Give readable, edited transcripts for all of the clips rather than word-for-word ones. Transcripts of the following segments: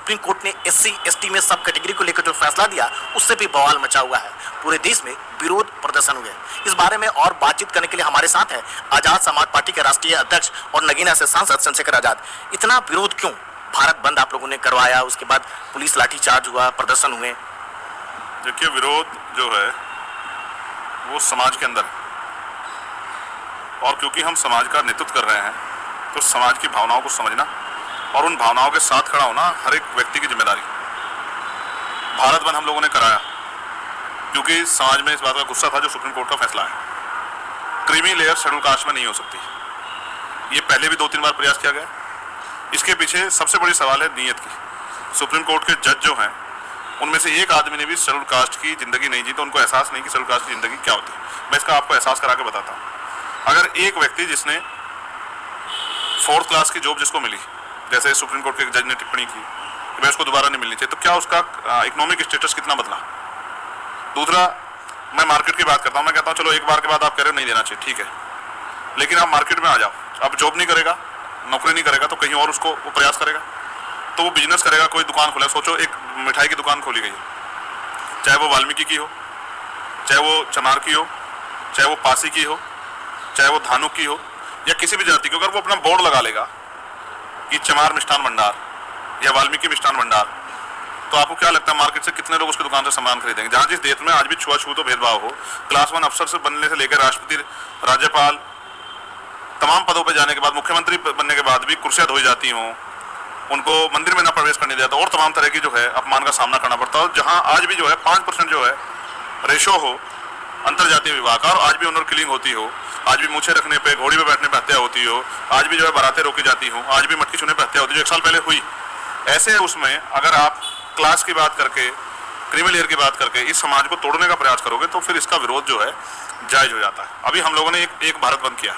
Supreme court ने SC ST में सब कैटेगरी को लेकर जो फैसला दिया उससे भी बवाल मचा हुआ है। पूरे देश में विरोध प्रदर्शन हुए। इस बारे में और बातचीत करने के लिए हमारे साथ है आजाद समाज पार्टी के राष्ट्रीय अध्यक्ष और नगीना से सांसद चंद्रशेखर आजाद। इतना विरोध क्यों? भारत बंद आप लोगों ने करवाया, उसके बाद पुलिस लाठीचार्ज हुआ, प्रदर्शन हुए। देखिए, विरोध जो है वो समाज के अंदर है और क्योंकि हम समाज का नेतृत्व कर रहे हैं तो समाज की भावनाओं को समझना और उन भावनाओं के साथ खड़ा होना हर एक व्यक्ति की जिम्मेदारी। भारत बंद हम लोगों ने कराया क्योंकि समाज में इस बात का गुस्सा था जो सुप्रीम कोर्ट का फैसला है। क्रीमी लेयर शेड्यूल कास्ट में नहीं हो सकती। ये पहले भी 2-3 बार प्रयास किया गया। इसके पीछे सबसे बड़ी सवाल है नीयत की। सुप्रीम कोर्ट के जज जो हैं उनमें से एक आदमी ने भी शेड्यूल कास्ट की जिंदगी नहीं जी, तो उनको एहसास नहीं कि शेड्यूल कास्ट की जिंदगी क्या होती है। मैं इसका आपको एहसास करा के बताता हूँ। अगर एक व्यक्ति जिसने 4th क्लास की जॉब जिसको मिली, जैसे सुप्रीम कोर्ट के एक जज ने टिप्पणी की कि भाई उसको दोबारा नहीं मिलनी चाहिए, तो क्या उसका इकोनॉमिक स्टेटस कितना बदला? दूसरा, मैं मार्केट की बात करता हूँ। मैं कहता हूँ चलो एक बार के बाद आप कह रहे हो नहीं देना चाहिए, ठीक है, लेकिन आप मार्केट में आ जाओ। अब जॉब नहीं करेगा, नौकरी नहीं करेगा तो कहीं और उसको वो प्रयास करेगा, तो वो बिजनेस करेगा, कोई दुकान खोलेगा। सोचो एक मिठाई की दुकान खोली गई, चाहे वो वाल्मीकि की हो, चाहे वो चमार की हो, चाहे वो पासी की हो, चाहे वो धानुक की हो या किसी भी जाति की। अगर वो अपना बोर्ड लगा लेगा कि चमार मिष्ठान भंडार या वाल्मीकि मिष्ठान भंडार, तो आपको क्या लगता है मार्केट से कितने लोग उसकी दुकान से सामान खरीदेंगे? जहां जिस देश में आज भी छुआछूत भेदभाव हो, क्लास 1 अफसर से बनने से लेकर राष्ट्रपति, राज्यपाल, तमाम पदों पर जाने के बाद, मुख्यमंत्री बनने के बाद भी कुर्सियां धोई जाती हों, उनको मंदिर में ना प्रवेश करने दिया जाता और तमाम तरह की जो है अपमान का सामना करना पड़ता है। जहां आज भी जो है 5% जो है रेशो हो अंतर जातीय विवाह का, और आज भी ऑनर किलिंग होती हो, आज भी मूछे रखने पे, घोड़ी पे बैठने पे हत्या होती हो, आज भी जो है बारातें रोकी जाती हो, आज भी मटकी छूने पे हत्या होती है जो 1 साल पहले हुई। ऐसे उसमें अगर आप क्लास की बात करके, क्रीमी लेयर की बात करके इस समाज को तोड़ने का प्रयास करोगे तो फिर इसका विरोध जो है जायज हो जाता है। अभी हम लोगों ने एक भारत बंद किया,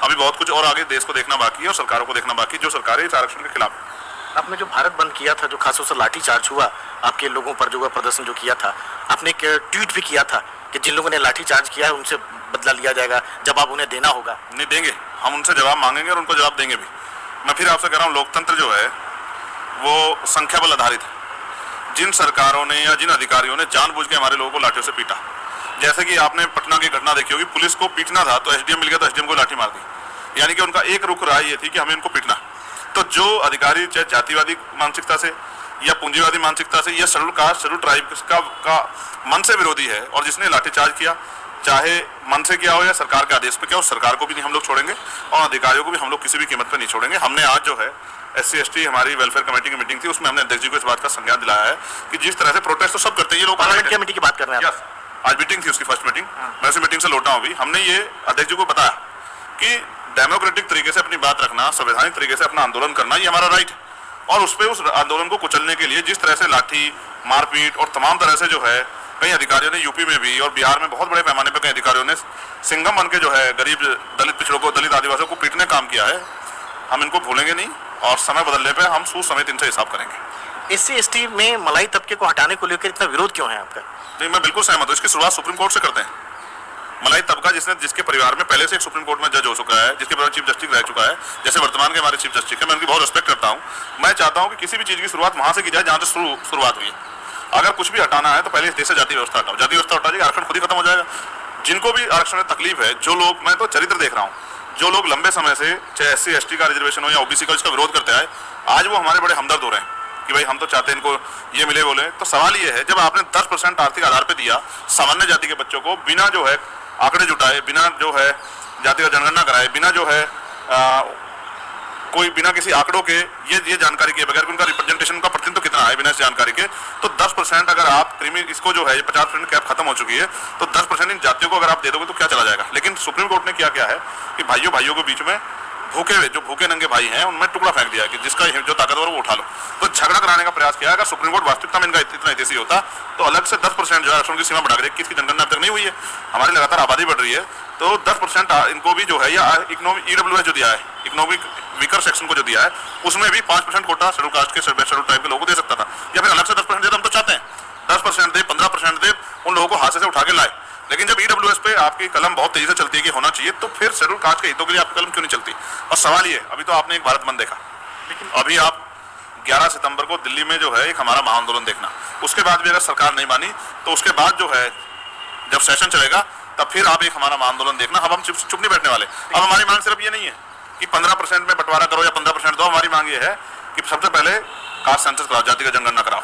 अभी बहुत कुछ और आगे देश को देखना बाकी है और सरकारों को देखना बाकी, जो सरकारें इस आरक्षण के खिलाफ है। आपने जो भारत बंद किया था, जो खासतौर से लाठीचार्ज हुआ आपके लोगों पर, जो प्रदर्शन जो किया था, आपने एक ट्वीट भी किया था कि जिन लोगों ने लाठीचार्ज किया है उनसे बदला लिया जाएगा, जवाब उन्हें देना होगा। नहीं देंगे, हम उनसे जवाब मांगेंगे और उनको जवाब देंगे भी। मैं फिर आपसे कह रहा हूँ, लोकतंत्र जो है वो संख्या बल आधारित है। जिन सरकारों ने या जिन अधिकारियों ने जानबूझ के हमारे लोगों को लाठियों से पीटा, जैसे कि आपने पटना की घटना देखी होगी, पुलिस को पीटना था तो SDM मिल गया तो SDM को लाठी मार दी, यानी कि उनका एक रुख राय ये थी कि हमें इनको पीटना। तो जो अधिकारी चाहे जातिवादी मानसिकता से या पूंजीवादी मानसिकता से या शेड्यूल कास्ट, शेड्यूल ट्राइब का मन से विरोधी है और जिसने लाठीचार्ज किया, चाहे मन से किया हो या सरकार के आदेश पे किया हो, सरकार को भी नहीं हम लोग छोड़ेंगे और अधिकारियों को भी हम लोग किसी भी कीमत पे नहीं छोड़ेंगे। हमने आज जो है SC ST हमारी वेलफेयर कमेटी की मीटिंग थी, उसमें हमने अध्यक्ष जी को इस बात का संज्ञान दिलाया है कि जिस तरह से प्रोटेस्ट तो सब करते हैं, ये लोग पार्लियामेंट कमेटी की बात कर रहे हैं। आज मीटिंग थी उसकी फर्स्ट मीटिंग, मैं उसी मीटिंग से लौटा हूँ अभी। हमने ये अध्यक्ष जी को बताया कि डेमोक्रेटिक तरीके से अपनी बात रखना, संवैधानिक तरीके से अपना आंदोलन करना, ये हमारा राइट है। और उस पर उस आंदोलन को कुचलने के लिए जिस तरह से लाठी मारपीट और तमाम तरह से जो है कई अधिकारियों ने यूपी में भी और बिहार में बहुत बड़े पैमाने पर कई अधिकारियों ने सिंघम बन के जो है गरीब दलित पिछड़ों को, दलित आदिवासियों को पीटने काम किया है, हम इनको भूलेंगे नहीं और समय बदलने पे हम सूद समेत इनसे हिसाब करेंगे। SC ST में मलाई तबके को हटाने को लेकर इतना विरोध क्यों है आपका? नहीं, मैं बिल्कुल सहमत हूँ। इसकी शुरुआत सुप्रीम कोर्ट से करते हैं। मलाई तबका जिसके परिवार में पहले से एक सुप्रीम कोर्ट में जज हो चुका है, जिसके परिवार चीफ जस्टिस रह चुका है, जैसे वर्तमान के हमारे चीफ जस्टिस है, मैं उनकी बहुत रिस्पेक्ट करता हूँ। मैं चाहता हूँ कि किसी भी चीज़ की शुरुआत वहाँ से की जाए जहाँ से शुरुआत हुई है। अगर कुछ भी हटाना है तो पहले इस देश से जाति व्यवस्था हटाओ, जाति व्यवस्था हटा जाएगी, आरक्षण खुद ही खत्म हो जाएगा। जिनको भी आरक्षण में तकलीफ है, जो लोग, मैं तो चरित्र देख रहा हूँ, जो लोग लंबे समय से चाहे SC ST का रिजर्वेशन हो या OBC का, इसका विरोध करते आए, आज वो हमारे बड़े हमदर्द हो रहे हैं कि भाई हम तो चाहते हैं इनको ये मिले बोले। तो सवाल ये है, जब आपने 10% आर्थिक आधार पर दिया सामान्य जाति के बच्चों को, बिना जो है आंकड़े जुटाए, बिना जो है जाति का जनगणना कराए, बिना जो है कोई बिना किसी आंकड़ों के ये जानकारी के बगैर उनका रिप्रेजेंटेशन का प्रतिनिधित्व कितना है बिना इस जानकारी के, तो 10% अगर आप क्रीमी इसको जो है 50% कैप खत्म हो चुकी है, तो 10% इन जातियों को अगर आप दे दोगे तो क्या चला जाएगा। लेकिन सुप्रीम कोर्ट ने क्या है कि भाइयों के बीच में भूखे नंगे भाई हैं उनमें टुकड़ा फेंक दिया कि जिसका जो ताकतवर वो उठा लो, तो झगड़ा कराने का प्रयास किया। अगर सुप्रीम कोर्ट वास्तविकता में इनका इतना हितैषी होता तो अलग से 10% जो आरक्षण की सीमा बढ़ा कर, किसकी जनगणना अब तक नहीं हुई है, हमारी लगातार आबादी बढ़ रही है, तो 10% इनको भी जो है, या EWS जो दिया है, इकोनॉमिक वीकर सेक्शन को जो दिया है, उसमें भी 5% कोटा शेड्यूल कास्ट के, शेड्यूल ट्राइब के लोगों को दे सकता था, या फिर अलग से 10% दे। हम तो चाहते हैं 10% दे, 15% दे, उन लोगों को हाथ से उठा के लाए। लेकिन जब EWS पे आपकी कलम बहुत तेजी से चलती है कि होना चाहिए, तो फिर शेड्यूल कास्ट के हितों के लिए आपकी कलम क्यों नहीं चलती? और सवाल ये, अभी तो आपने एक भारत बंद देखा, लेकिन अभी आप 11 सितंबर को दिल्ली में जो है एक हमारा महाआंदोलन देखना। उसके बाद भी अगर सरकार नहीं मानी तो उसके बाद जो है जब सेशन चलेगा तब फिर आप एक हमारा महाआंदोलन देखना। अब हम चुप नहीं बैठने वाले। अब हमारी मांग सिर्फ ये नहीं है कि 15% में बंटवारा करो या 15% दो। हमारी मांग ये है कि सबसे पहले कास्ट सेंसस कराओ, जाति का जनगणना कराओ,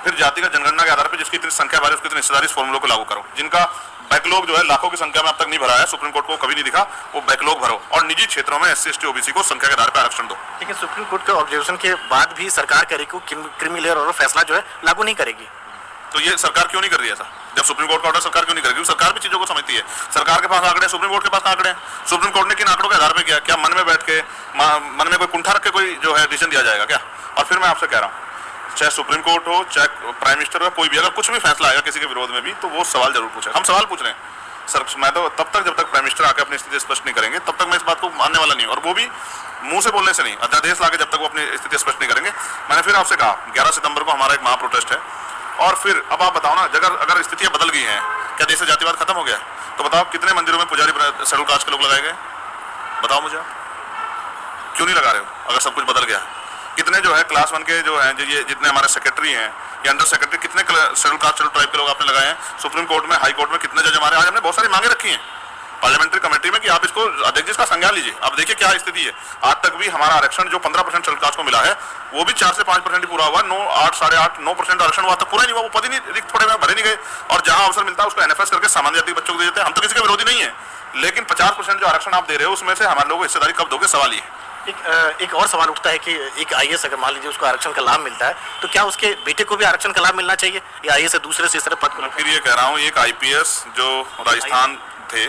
फिर जाति का जनगणना के आधार पर जिसकी इतनी संख्या बारे उसकी इतनी हिस्सेदारी इस फॉर्मूलों को लागू करो। जिनका बैकलॉग जो है लाखों की संख्या में अब तक नहीं भरा है, सुप्रीम कोर्ट को कभी नहीं दिखा, वो बैकलॉग भरो और निजी क्षेत्रों में SC ST OBC को संख्या के आधार पर आरक्षण दो। लेकिन सुप्रीम कोर्ट के ऑब्जर्वेशन के बाद भी सरकार करेगी क्रीमी लेयर और फैसला जो है लागू नहीं करेगी। तो ये सरकार क्यों नहीं कर रही है ऐसा? जब सुप्रीम कोर्ट का ऑर्डर सरकार क्यों नहीं करेगी? सरकार भी चीजों को समझती है। सरकार के पास आंकड़े, सुप्रीम कोर्ट के पास आंकड़े हैं। सुप्रीम कोर्ट ने किन आंकड़ों के आधार पर किया? क्या मन में बैठ के मन में कोई कुंठा रख के कोई जो है डिसीजन दिया जाएगा क्या? और फिर मैं आपसे कह रहा हूँ, चाहे सुप्रीम कोर्ट हो, चाहे प्राइम मिनिस्टर हो, कोई भी अगर कुछ भी फैसला आएगा किसी के विरोध में भी, तो वो सवाल जरूर पूछे। हम सवाल पूछ रहे हैं सर। मैं तो तब तक जब तक प्राइम मिनिस्टर आकर अपनी स्थिति स्पष्ट नहीं करेंगे तब तक मैं इस बात को मानने वाला नहीं हूँ, और वो भी मुंह से बोलने से नहीं, अध्यादेश लाके जब तक वो अपनी स्थिति स्पष्ट नहीं करेंगे। मैंने फिर आपसे कहा 11 सितंबर को हमारा एक महा प्रोटेस्ट है, और फिर अब आप बताओ ना, अगर स्थितियां बदल गई हैं, क्या देश से जातिवाद खत्म हो गया? तो बताओ कितने मंदिरों में पुजारी शेड्यूल कास्ट के लोग लगाए गए? बताओ मुझे, क्यों नहीं लगा रहे हो अगर सब कुछ बदल गया? कितने जो है क्लास 1 के जो है जितने हमारे सेक्रेटरी हैं या अंडर सेक्रेटरी, कितने शेड्यूल कास्ट शेड्यूल ट्राइब के लोग आपने लगाए हैं? सुप्रीम कोर्ट में, हाई कोर्ट में कितने जज हमारे? आज हमने बहुत सारी मांगे रखी हैं पार्लियामेंट्री कमेटी में कि आप इसको अध्यक्ष जी का संज्ञान लीजिए। अब देखिए क्या स्थिति है। आज तक भी हमारा आरक्षण जो 15% शेड्यूल कास्ट को मिला है वो भी 4 से 5% ही पूरा हुआ। 8, 8.5, 9% आरक्षण हुआ तक पूरा नहीं हुआ, वो पद ही नहीं रिक्त पड़े हुए, भरे नहीं गए। और जहां अवसर मिलता है उसको NFS करके सामान्य जाति के बच्चों को दे देते हैं। हम तो किसी के विरोधी नहीं है, लेकिन 50% जो आरक्षण आप दे रहे हो उसमें से हमारे लोगों को हिस्सेदारी कब दोगे? सवाल ये। एक और सवाल उठता है कि एक IAS अगर मान लीजिए उसको आरक्षण का लाभ मिलता है तो क्या उसके बेटे को भी आरक्षण का लाभ मिलना चाहिए, या IAS दूसरे से तीसरे पद को? फिर ये कह रहा हूँ, एक IPS जो राजस्थान थे,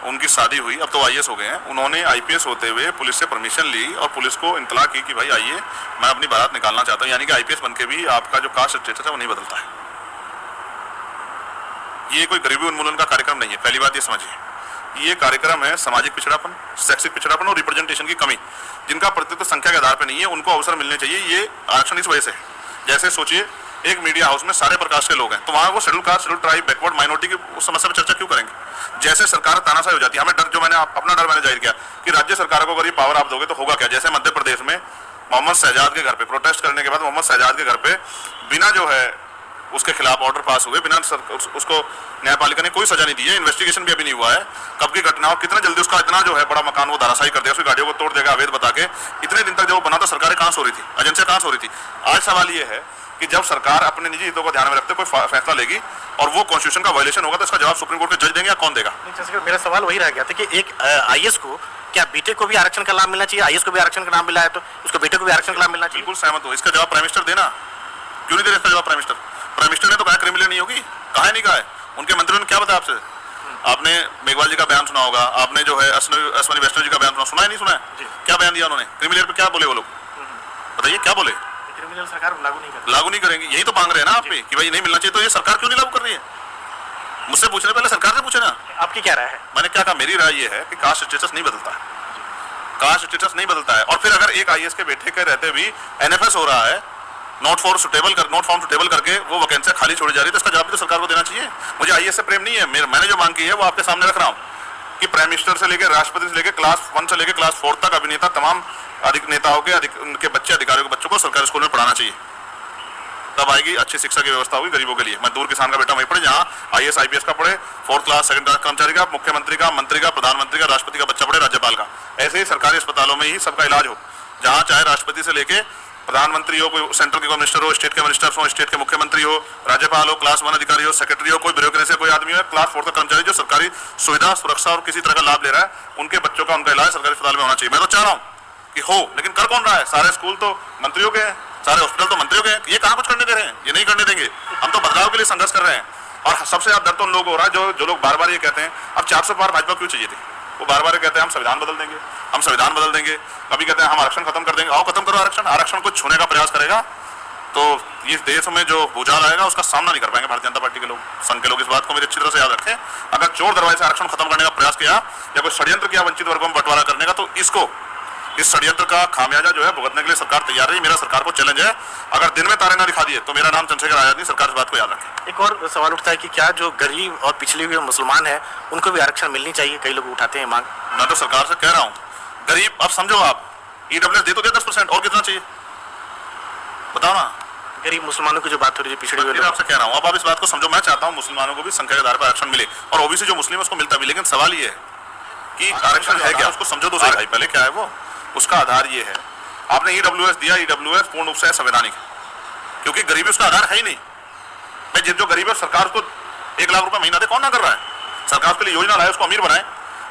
उनकी शादी हुई, अब तो IAS हो गए हैं। उन्होंने IPS होते हुए पुलिस से परमिशन ली और पुलिस को इत्तला की कि भाई आइए मैं अपनी बारात निकालना चाहता हूँ। यानी कि IPS बनके भी आपका जो कास्ट स्टेटस है वो नहीं बदलता है। ये कोई गरीबी उन्मूलन का कार्यक्रम नहीं है, पहली बात ये समझिए। ये कार्यक्रम है सामाजिक पिछड़ापन, शैक्षिक पिछड़ापन और रिप्रेजेंटेशन की कमी। जिनका प्रतिनिधित्व संख्या के आधार पर नहीं है उनको अवसर मिलने चाहिए। ये आरक्षण इस वजह से, जैसे सोचिए एक मीडिया हाउस में सारे प्रकार के लोग हैं, तो वहां वो schedule caste, schedule tribe, backward minority की उस समस्या पर चर्चा क्यों करेंगे? जैसे सरकार तानाशाही हो जाती है। हमें डर, जो मैंने अपना डर मैंने जाहिर किया कि राज्य सरकार को अगर ये पावर आप दोगे तो होगा क्या? जैसे मध्य प्रदेश में मोहम्मद शहजाद के घर पे प्रोटेस्ट करने के बाद मोहम्मद शहजाद के घर पे बिना जो है उसके खिलाफ ऑर्डर पास हुए, बिना उसको न्यायपालिका ने कोई सजा नहीं दी है, इन्वेस्टिगेशन भी अभी नहीं हुआ है कब की घटना, और कितना जल्दी उसका इतना जो है बड़ा मकान वो धराशायी कर देगा, उसकी गाड़ियों को तोड़ देगा अवैध बता के। इतने दिन तक जब वो बना तो सरकारें कहाँ सो रही थी, एजेंसियां कहाँ सो रही थी? आज सवाल ये है कि जब सरकार अपने निजी हितों को ध्यान में रखते कोई फैसला लेगी और वो कॉन्स्टिट्यूशन का वायलेशन होगा तो इसका जवाब सुप्रीम कोर्ट के जज देंगे या कौन देगा? मेरा सवाल वही रह गया था कि एक IAS को क्या बेटे को भी आरक्षण का लाभ मिलना चाहिए? IAS को भी आरक्षण का लाभ मिला है तो उसको बेटे को भी आरक्षण का लाभ मिलना चाहिए। बिल्कुल सहमत हूँ। इसका जवाब प्राइम मिनिस्टर देना, क्यों नहीं दे रहे इसका जवाब प्राइम मिनिस्टर? प्राइम मिनिस्टर ने तो कहा क्रिमिनल नहीं होगी, कहा नहीं कहा है? उनके मंत्रियों ने क्या बताया आपसे? आपने मेघवाल जी का बयान सुना होगा, आपने जो है अश्वनी वैष्णव जी का बयान सुना है? नहीं सुना है? क्या बयान दिया उन्होंने? क्रिमिनल पे क्या बोले वो लोग? बताइए क्या बोले? क्रिमिनल सरकार लागू नहीं करेंगे। यही तो मांग रहे हैं ना आप पे कि भाई नहीं मिलना चाहिए, तो ये सरकार क्यों नहीं लागू कर रही है? मुझसे पूछने पहले सरकार से पूछे ना। आपकी क्या राय है? मैंने क्या कहा, मेरी राय ये है कि कास्ट स्टेटस नहीं बदलता है, कास्ट स्टेटस नहीं बदलता है। और फिर अगर एक IAS के बेटे के रहते भी NFS हो रहा है, नॉट फाउंड सुटेबल करके वो वैकेंसी खाली छोड़ी जा रही है, तो इसका जवाब भी तो सरकार को देना चाहिए। मुझे IAS से प्रेम नहीं है, मैंने जो मांग की है वो आपके सामने रख रहा हूँ कि प्राइम मिनिस्टर से लेकर राष्ट्रपति से लेकर क्लास 1 से लेकर क्लास 4 तक अभिनेता तमाम अधिक नेताओं के उनके बच्चे, अधिकारियों के बच्चों को सरकारी स्कूल में पढ़ाना चाहिए। तब आएगी अच्छी शिक्षा की व्यवस्था होगी गरीबों के लिए। मजदूर किसान का बेटा वहीं पढ़े जहाँ IAS IPS का पढ़े, 4th क्लास 2nd क्लास कर्मचारी का, मुख्यमंत्री का, मंत्री का, प्रधानमंत्री का, राष्ट्रपति का बच्चा पढ़े, राज्यपाल का। ऐसे ही सरकारी अस्पतालों में ही सबका इलाज हो, जहाँ चाहे राष्ट्रपति से लेके प्रधानमंत्री हो, कोई सेंट्रल के मिनिस्टर हो, स्टेट के मिनिस्टर हो, स्टेट के मुख्यमंत्री हो, राज्यपाल हो, क्लास 1 अधिकारी हो, सेक्रेटरी हो, कोई ब्यूरोक्रेसी कोई आदमी हो, क्लास 4 का कर्मचारी जो सरकारी सुविधा, सुरक्षा और किसी तरह का लाभ ले रहा है, उनके बच्चों का उनका इलाज सरकारी अस्पताल में होना चाहिए। मैं तो चाह रहा हूँ कि हो, लेकिन कर कौन रहा है? सारे स्कूल तो मंत्रियों के हैं, सारे हॉस्पिटल तो मंत्रियों के हैं। ये कहाँ कुछ करने दे रहे हैं? ये नहीं करने देंगे। हम तो बदलाव के लिए संघर्ष कर रहे हैं। और सबसे ज्यादा डर तो उन लोग हो रहा है जो लोग बार बार ये कहते हैं अब 400 पार भाजपा क्यों चाहिए थी? वो बार बार कहते हैं हम संविधान बदल देंगे, हम संविधान बदल देंगे, कभी कहते हैं हम आरक्षण खत्म कर देंगे। आओ खत्म करो आरक्षण को छूने का प्रयास करेगा तो इस देश में जो भूचाल आएगा उसका सामना नहीं कर पाएंगे भारतीय जनता पार्टी के लोग, संघ के लोग। इस बात को मेरी अच्छी तरह से याद रखें। अगर चोर दरवाजे से आरक्षण खत्म करने का प्रयास किया या कोई षड्यंत्र किया वंचित वर्गों में बंटवारा करने का, तो इस षड्यंत्र का खामियाजा जो है भुगतने के लिए सरकार तैयार है। मेरा सरकार को चैलेंज है, अगर दिन में तारे ना दिखा दिए तो मेरा नाम चंद्रशेखर आजाद नहीं। सरकार इस बात को याद रखे। एक और सवाल उठता है कि क्या जो गरीब और पिछड़े हुए मुसलमान हैं उनको भी आरक्षण मिलनी चाहिए? कई लोग उठाते हैं मांग। मैं तो सरकार से कह रहा हूँ, गरीब अब समझो आप EWS दे तो दिया 10%, और कितना चाहिए? बताओ ना। गरीब मुसलमानों की जो बात हो रही है, पिछड़े हुए मैं लोग, आपसे कह रहा हूँ, अब आप इस बात को समझो। मैं चाहता हूँ मुसलमानों को भी संख्या के आधार पर आरक्षण मिले और ओबीसी जो मुस्लिम है उसको मिलता भी, लेकिन सवाल ये है कि आरक्षण है क्या, उसको समझो तो सही भाई पहले। क्या है वो? उसका आधार ये है, आपने ईडब्ल्यूएस दिया, ईडब्ल्यूएस पूर्ण रूप से संवैधानिक, क्योंकि गरीबी उसका आधार है ही नहीं। भाई जो गरीब है सरकार उसको 1 लाख रुपए महीना दे, कौन ना कर रहा है? सरकार उसके लिए योजना लाए, उसको अमीर बनाए,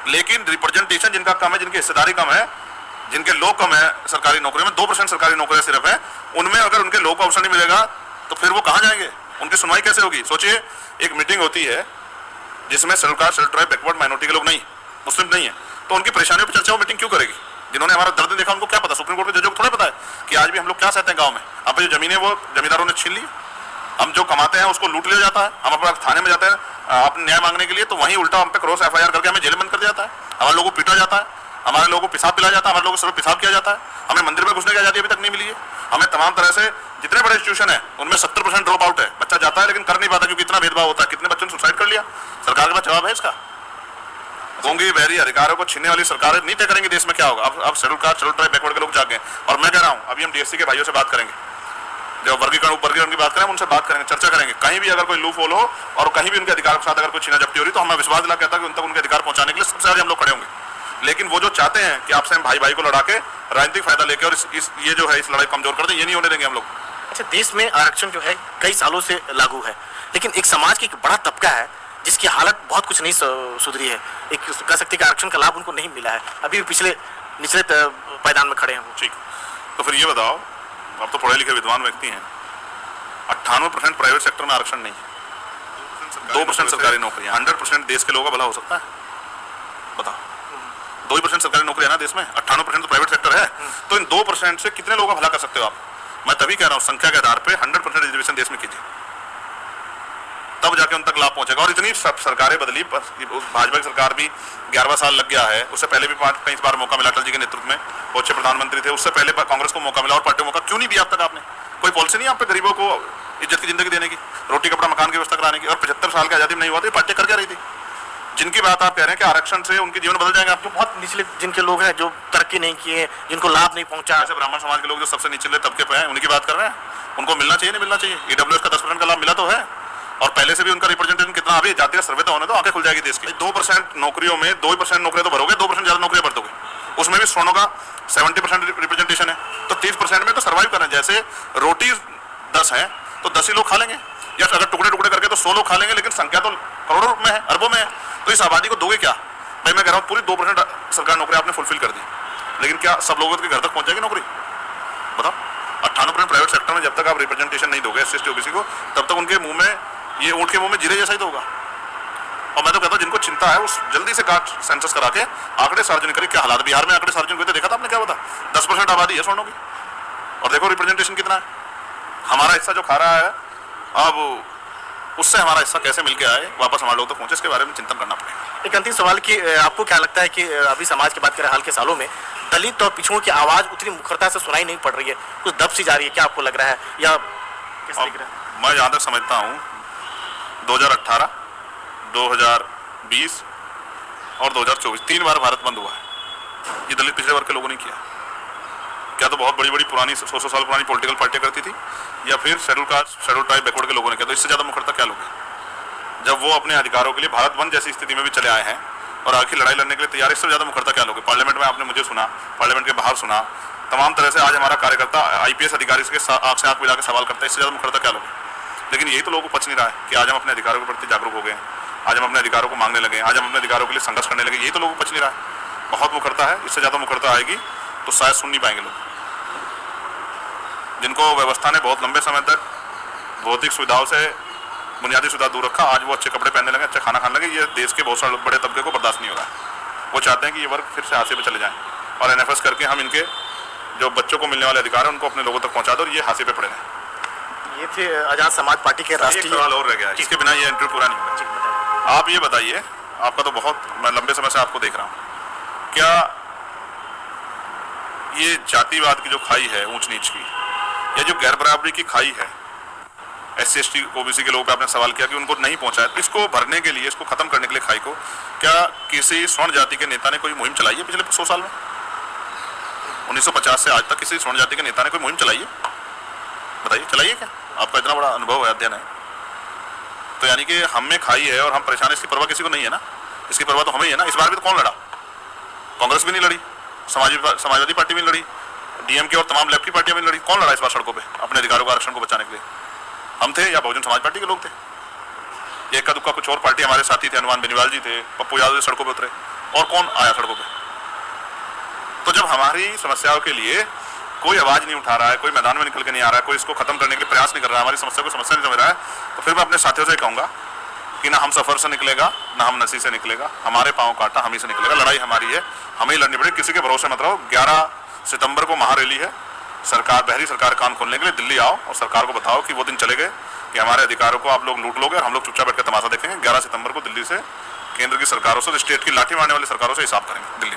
लेकिन रिप्रेजेंटेशन जिनका कम है, जिनकी हिस्सेदारी कम है, जिनके लोग कम है सरकारी नौकरी में, 2% सरकारी नौकरियां सिर्फ है, उनमें अगर उनके लोग को अवसर नहीं मिलेगा तो फिर वो कहां जाएंगे? उनकी सुनवाई कैसे होगी? सोचिए, एक मीटिंग होती है जिसमें schedule caste, schedule tribe, backward minority के लोग नहीं, मुस्लिम नहीं है, तो उनकी परेशानियों पर चर्चा वो मीटिंग क्यों करेगी? जिन्होंने हमारा दर्द देखा उनको क्या पता? सुप्रीम कोर्ट के जजों को थोड़ा पता है कि आज भी हम लोग क्या सहते हैं गांव में। अब जो जमीनें वो जमींदारों ने छीन ली, हम जो कमाते हैं उसको लूट लिया जाता है, हम अपना थाने में जाते हैं अपने न्याय मांगने के लिए, तो वहीं उल्टा हम पे क्रॉस एफआईआर करके हमें जेल बंद कर दिया जाता है, हमारे लोगों को पीटा जाता है, हमारे लोगों को पेशाब पिलाया जाता है, हमारे लोगों को सिर्फ पेशाब किया जाता है, हमें मंदिर में घुसने की आजादी अभी तक नहीं मिली है, हमें तमाम तरह से जितने बड़े इंस्टीट्यूशन है उनमें 70% ड्रॉप आउट है, बच्चा जाता है लेकिन कर नहीं पाता क्योंकि इतना भेदभाव होता है। कितने बच्चों ने सुसाइड कर लिया? सरकार के पास जवाब है इसका? गूंगी बहरी अधिकारों को छीनने वाली सरकारें नहीं तय करेंगी देश में क्या होगा। अब schedule caste, schedule tribe, backward के लोग जागे, और मैं कह रहा हूं अभी हम डीएससी के भाइयों से बात करेंगे, जो वर्गीकरण उपवर्गीकरण की बात करें उनसे बात करेंगे, चर्चा करेंगे। कहीं भी अगर कोई लूप होल हो और कहीं भी उनके अधिकार के साथ अगर कोई छीना झपटी हो रही तो हमें विश्वास दिला कहता है कि उन तक उनके अधिकार पहुंचाने के लिए सबसे आगे हम लोग खड़े होंगे। लेकिन वो जो चाहते हैं कि आपसे हम भाई भाई को लड़ा के राजनीतिक फायदा लेके और ये जो है इस लड़ाई कमजोर कर दें, ये नहीं होने देंगे हम लोग। अच्छा, देश में आरक्षण जो है कई सालों से लागू है, लेकिन एक समाज की एक बड़ा तबका है जिसकी हालत बहुत कुछ नहीं सुधरी है। एक कह सकते कि आरक्षण का लाभ उनको नहीं मिला है, अभी भी पिछले निचले पायदान में खड़े हैं वो। ठीक, तो फिर ये बताओ, आप तो पढ़े लिखे विद्वान व्यक्ति हैं, 98% प्राइवेट सेक्टर में आरक्षण नहीं है, 2% सरकारी नौकरी है, 100% देश के लोगों का भला हो सकता है? बताओ, 2% सरकारी नौकरी है ना देश में, 98% तो प्राइवेट सेक्टर है, तो इन 2% से कितने लोगों का भला कर सकते हो आप? मैं तभी कह रहा हूं संख्या के आधार पे 100% रिजर्वेशन देश में कीजिए, तब जाके उन तक लाभ पहुंचेगा। और इतनी सरकारें बदली, भाजपा की सरकार भी 11वां साल लग गया है, उससे पहले भी 5 बार मौका मिला अटल जी के नेतृत्व में, बहुत अच्छे प्रधानमंत्री थे, उससे पहले कांग्रेस को मौका मिला और पार्टी को मौका क्यों नहीं दिया अब तक? आपने कोई पॉलिसी नहीं आप पे गरीबों को इज्जत की जिंदगी देने की, रोटी कपड़ा मकान की व्यवस्था कराने की? और 75 साल की आजादी में नहीं हुआ तो ये पार्टी कर क्या रही थी? जिनकी बात आप कह रहे हैं कि आरक्षण से उनके जीवन बदल जाएंगे, आप जो बहुत निचले जिनके लोग हैं, जो तरक्की नहीं किए, जिनको लाभ नहीं पहुंचा, जैसे ब्राह्मण समाज के लोग जो सबसे निचले तबके पे हैं, उनकी बात कर रहे हैं, उनको मिलना चाहिए नहीं मिलना चाहिए? ईडब्ल्यूएस का 10% का लाभ मिला तो है, और पहले से भी उनका रिप्रेजेंटेशन कितना, अभी जातीय सर्वे तो होने दो, आंखें खुल जाएगी देश की। 2% नौकरियों में 2% नौकरियां तो भरोगे, 2% ज्यादा नौकरियां भर दोगे, उसमें भी सवर्णों का 70% रिप्रेजेंटेशन है, तो 30% में तो सर्वाइव करना। जैसे रोटी 10 है तो 10 ही लोग खा लेंगे, या अगर टुकड़े टुकड़े करके तो 100 लोग खा लेंगे, लेकिन संख्या तो करोड़ों में है, अरबों में है, तो इस आबादी को दोगे क्या? भाई मैं कह रहा हूँ पूरी 2% सरकारी नौकरी आपने फुलफिल कर दी, लेकिन क्या सब लोगों के घर तक पहुंच जाएगी नौकरी? बताओ। 98% प्राइवेट सेक्टर में जब तक आप रिप्रेजेंटेशन नहीं दोगे एससी ओबीसी को, तब तक उनके मुंह में, ये ऊंट के मुंह में जीरे जैसा ही तो होगा। और मैं तो कहता हूँ जिनको चिंता है उस जल्दी से कास्ट सेंसस करा के आंकड़े सार्वजनिक करें। क्या हालात बिहार में आंकड़े सार्वजनिक हुए थे, देखा था आपने? क्या होता? 10% आबादी है स्वर्णों की, और देखो रिप्रेजेंटेशन कितना है। हमारा हिस्सा जो खा रहा है, अब उससे हमारा हिस्सा कैसे मिलके आए, वापस हमारे लोग तक पहुंचे, इसके बारे में चिंतन करना पड़ेगा। एक अंतिम सवाल कि आपको क्या लगता है कि अभी समाज की बात करें हाल के सालों में, दलित और पिछड़ों की आवाज उतनी मुखरता से सुनाई नहीं पड़ रही है, कुछ दब सी जा रही है, क्या आपको लग रहा है या कैसे दिख रहा है? मैं जहाँ तक समझता हूँ 2018, 2020 और 2024 3 बार भारत बंद हुआ है, ये दलित पिछड़े वर्ग के लोगों ने किया। क्या तो बहुत बड़ी बड़ी पुरानी 100 साल पुरानी पॉलिटिकल पार्टियां करती थी, या फिर schedule caste, schedule tribe, backward के लोगों ने किया? तो इससे ज्यादा मुखरता क्या लोग हैं? जब वो अपने अधिकारों के लिए भारत बंद जैसी स्थिति में भी चले आए हैं और आखिर लड़ाई लड़ने के लिए तैयार, इससे ज्यादा मुखरता क्या लोग हैं? पार्लियामेंट में आपने मुझे सुना, पार्लियामेंट के बाहर सुना, तमाम तरह से आज हमारा कार्यकर्ता आईपीएस अधिकारी के आंख से आंख मिला के सवाल करता है, इससे ज्यादा मुखरता क्या लोग हैं? लेकिन यही तो लोगों को पच नहीं रहा है कि आज हम अपने अधिकारों के प्रति जागरूक हो गए, आज हम अपने अधिकारों को मांगने लगे, आज हम अपने अधिकारों के लिए संघर्ष करने लगे, यही तो लोगों को पच नहीं रहा है। बहुत मुखरता है, इससे ज्यादा मुखरता आएगी तो शायद सुन नहीं पाएंगे लोग। जिनको व्यवस्था ने बहुत लंबे समय तक भौतिक सुविधाओं से बुनियादी सुविधा दूर रखा, आज वो अच्छे कपड़े पहनने लगे, अच्छा खाना खाने लगे, ये देश के बहुत सारे बड़े तबके को बर्दाश्त नहीं हो रहा है। वो चाहते हैं कि ये वर्ग फिर से हाशिए पे चले जाएं और एनएफएस करके हम इनके जो बच्चों को मिलने वाले अधिकार है उनको अपने लोगों तक पहुंचा दो और ये हाशिए पे पड़े रहें। ये थे आजाद समाज पार्टी के राष्ट्रीय। सवाल और रह गया है, इसके बिना ये इंटरव्यू पूरा नहीं होगा। आप ये बताइए, आपका तो बहुत, मैं लंबे समय से आपको देख रहा हूँ, क्या ये जातिवाद की जो खाई है ऊंच नीच की, या जो गैर बराबरी की खाई है, एससी एसटी ओबीसी के लोगों पे आपने सवाल किया कि उनको नहीं पहुंचा है, तो इसको भरने के लिए, इसको खत्म करने के लिए खाई को, क्या किसी स्वर्ण जाति के नेता ने कोई मुहिम चलाई है पिछले 100 साल में? 1950 से आज तक किसी स्वर्ण जाति के नेता ने कोई मुहिम चलाई है? बताइए, चलाइए क्या, आपका इतना बड़ा अनुभव है, अध्ययन है। तो यानी कि हमें खाई है और हम परेशान, इसकी परवाह किसी को नहीं है ना, इसकी परवाह तो हमें ही है ना। इस बार भी तो कौन लड़ा? कांग्रेस भी नहीं लड़ी, समाजवादी पार्टी भी नहीं लड़ी, डीएमके और तमाम लेफ्ट की पार्टियां भी नहीं लड़ी। कौन लड़ा इस बार सड़कों पे अपने अधिकारों का आरक्षण को बचाने के लिए? हम थे या बहुजन समाज पार्टी के लोग थे? एक का दुक्का कुछ और पार्टी हमारे साथी थे, हनुमान बेनीवाल जी थे, पप्पू यादव जी सड़कों पे उतरे, और कौन आया सड़कों पे? तो जब हमारी समस्याओं के लिए कोई आवाज नहीं उठा रहा है, कोई मैदान में निकल के नहीं आ रहा है, कोई इसको खत्म करने के प्रयास नहीं कर रहा है, हमारी समस्या को समस्या नहीं समझ रहा है, तो फिर मैं अपने साथियों से कहूंगा कि ना हम सफर से निकलेगा, ना हम नसी से निकलेगा, हमारे पांव काटा हम ही से निकलेगा। लड़ाई हमारी है, हमें ही लड़नी पड़ेगी, किसी के भरोसे मत रहो। 11 सितंबर को महारैली है, सरकार, बहरी सरकार कान खोलने के लिए दिल्ली आओ और सरकार को बताओ कि वो दिन चले गए कि हमारे अधिकारों को आप लोग लूट लोगे और हम लोग चुपचाप बैठ के तमाशा देखेंगे। 11 सितंबर को दिल्ली से केंद्र की सरकारों से, स्टेट की लाठी मारने वाली सरकारों से हिसाब करेंगे दिल्ली।